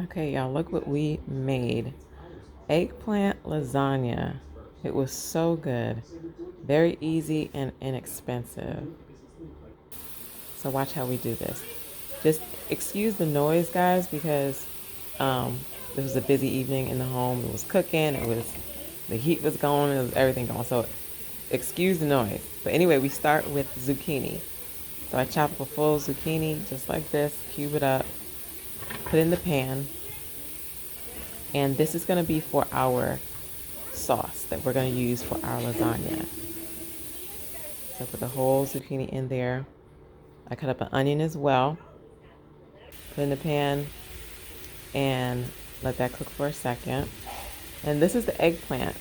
Okay, y'all, look what we made. Eggplant lasagna. It was so good. Very easy and inexpensive. So watch how we do this. Just excuse the noise, guys, because um, this was a busy evening in the home. It was cooking. The heat was going. It was everything going. So excuse the noise. But anyway, we start with zucchini. So I chop up a full zucchini just like this, cube it up, put it in the pan. And this is going to be for our sauce that we're going to use for our lasagna. So put the whole zucchini in there. I cut up an onion as well. Put in the pan and let that cook for a second. And this is the eggplant,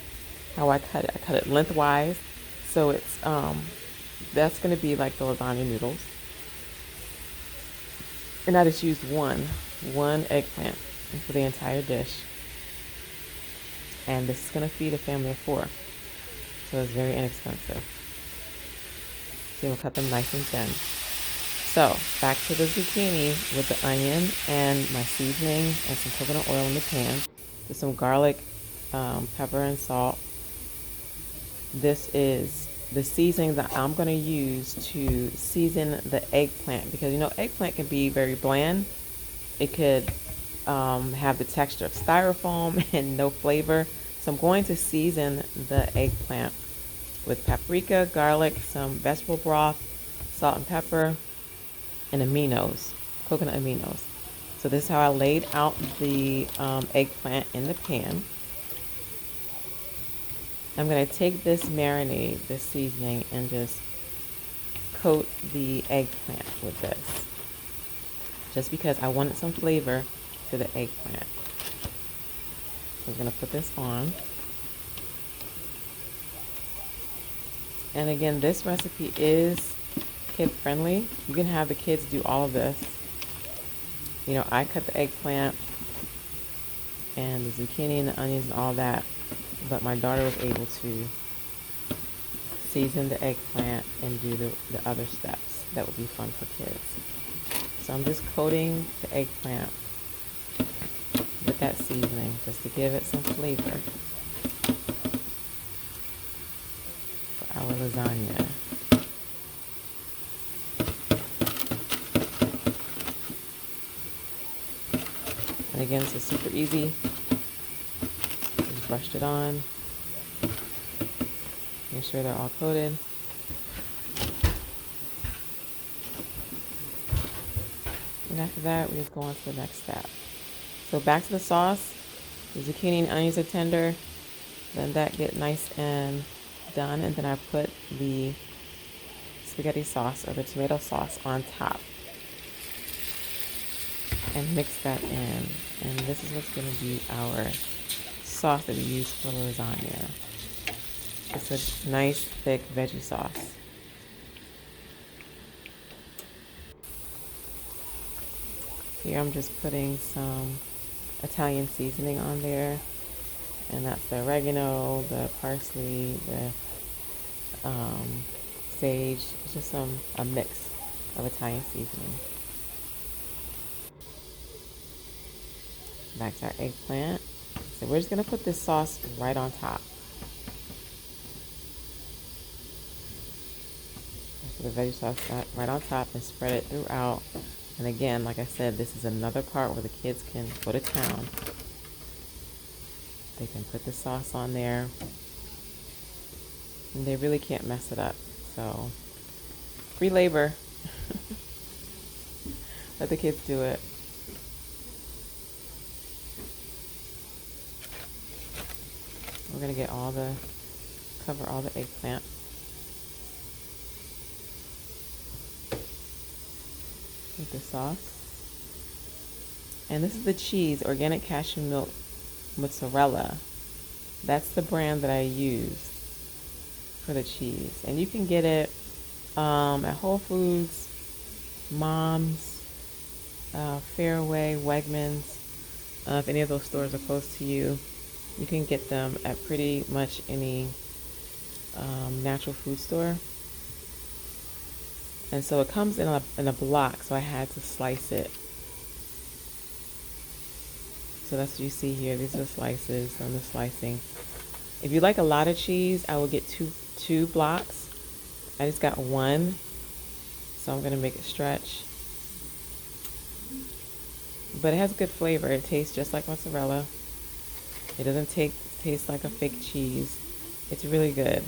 how I cut it. I cut it lengthwise. So it's that's going to be like the lasagna noodles. And I just used one eggplant for the entire dish. And this is going to feed a family of 4. So it's very inexpensive. So we'll cut them nice and thin. So back to the zucchini with the onion and my seasoning and some coconut oil in the pan. With some garlic, pepper, and salt. This is the seasoning that I'm going to use to season the eggplant. Because, you know, eggplant can be very bland. It could have the texture of styrofoam and no flavor. So I'm going to season the eggplant with paprika, garlic, some vegetable broth, salt and pepper, and aminos, coconut aminos. So this is how I laid out the eggplant in the pan. I'm going to take this marinade, this seasoning, and just coat the eggplant with this. Just because I wanted some flavor to the eggplant. So I'm going to put this on. And again, this recipe is kid-friendly. You can have the kids do all of this. You know, I cut the eggplant and the zucchini and the onions and all that. But my daughter was able to season the eggplant and do the other steps. That would be fun for kids. So I'm just coating the eggplant with that seasoning just to give it some flavor for our lasagna. And again, this is super easy. Just brushed it on. Make sure they're all coated. And after that, we just go on to the next step. So back to the sauce. The zucchini and onions are tender. Then that get nice and done. And then I put the spaghetti sauce or the tomato sauce on top. And mix that in. And this is what's going to be our sauce that we use for the lasagna. It's a nice, thick veggie sauce. Here I'm just putting some Italian seasoning on there. And that's the oregano, the parsley, the sage. It's just a mix of Italian seasoning. Back to our eggplant. So we're just going to put this sauce right on top. So the veggie sauce right on top and spread it throughout. And again, like I said, this is another part where the kids can go to town. They can put the sauce on there. And they really can't mess it up. So, free labor. Let the kids do it. We're going to cover all the eggplant. With the sauce. And this is the cheese, organic cashew milk mozzarella. That's the brand that I use for the cheese. And you can get it at Whole Foods, Mom's, Fairway, Wegmans. If any of those stores are close to you, you can get them at pretty much any natural food store. And so it comes in a block, so I had to slice it. So that's what you see here. These are the slices on the slicing. If you like a lot of cheese, I will get two blocks. I just got one, so I'm gonna make it stretch. But it has good flavor. It tastes just like mozzarella. It doesn't taste like a fake cheese. It's really good.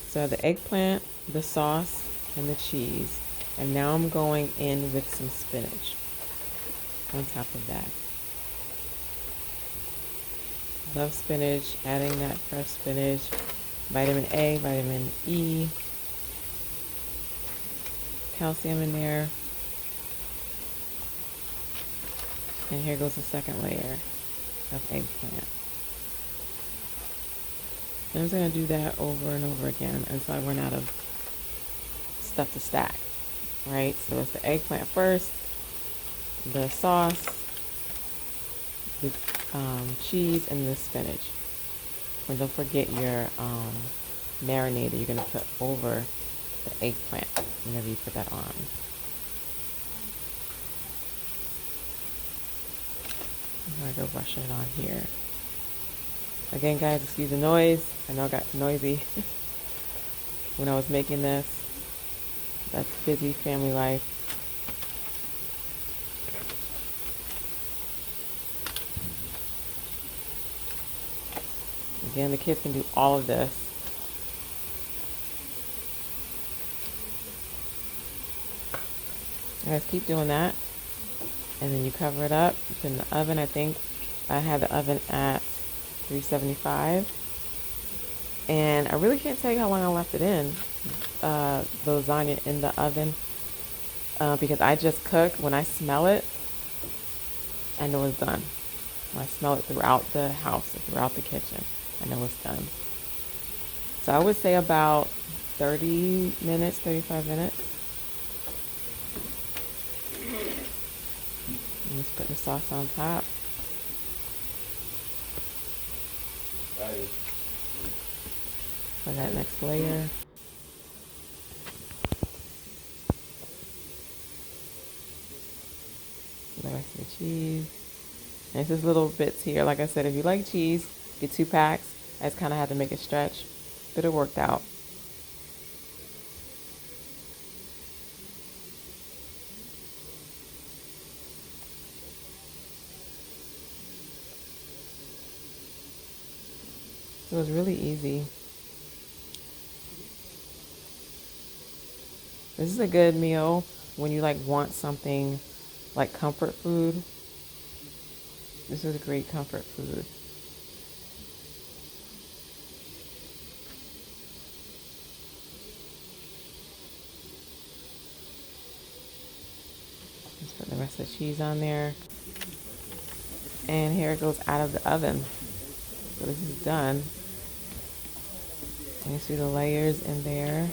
So the eggplant, the sauce, and the cheese. And now I'm going in with some spinach on top of that. Love spinach, adding that fresh spinach, vitamin A, vitamin E, calcium in there. And here goes the second layer of eggplant. And I'm just going to do that over and over again until I run out of stuff to stack, right? So it's the eggplant first, the sauce, the cheese, and the spinach. And don't forget your marinade that you're going to put over the eggplant whenever you put that on. I'm going to go brush it on here. Again, guys, excuse the noise. I know I got noisy when I was making this. That's busy family life. Again, the kids can do all of this. Guys, keep doing that. And then you cover it up. Put it in the oven. I think I had the oven at 375. And I really can't tell you how long I left it in, the lasagna in the oven, because I just cooked. When I smell it, I know it's done. When I smell it throughout the house, throughout the kitchen, I know it's done. So I would say about 30 minutes, 35 minutes. And just put the sauce on top. For that next layer. The rest of the cheese. And it's just little bits here. Like I said, if you like cheese, get 2 packs. I just kind of had to make it stretch, but it worked out. So it was really easy. This is a good meal when you like want something like comfort food. This is a great comfort food. Just put the rest of the cheese on there. And here it goes out of the oven. So this is done. And you see the layers in there.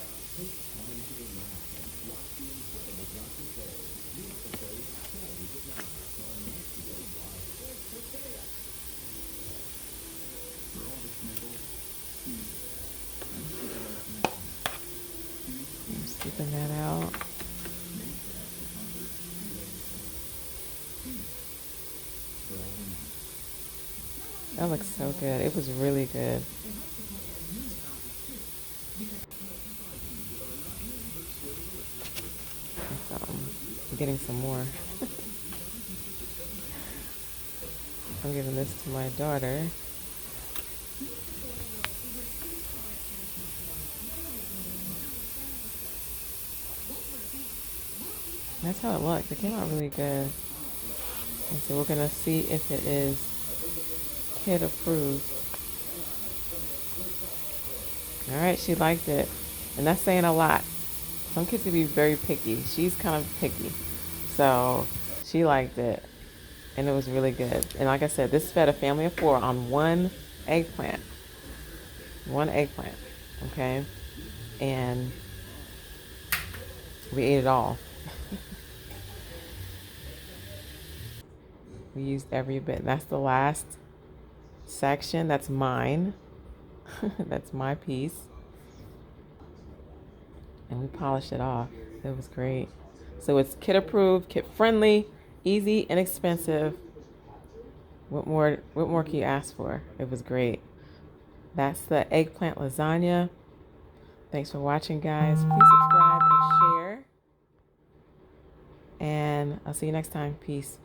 I'm scooping that out. That looks so good. It was really good. So I'm getting some more. I'm giving this to my daughter. That's how it looked. It came out really good. And so we're going to see if it is kid approved. All right, she liked it. And that's saying a lot. Some kids can be very picky. She's kind of picky. So she liked it. And it was really good. And like I said, this fed a family of 4 on one eggplant. One eggplant. Okay? And we ate it all. We used every bit. That's the last section. That's mine. That's my piece. And we polished it off. It was great. So it's kid approved, kid friendly, Easy, inexpensive. What more can you ask for? It was great. That's the eggplant lasagna. Thanks for watching, guys. Please subscribe and share. And I'll see you next time. Peace.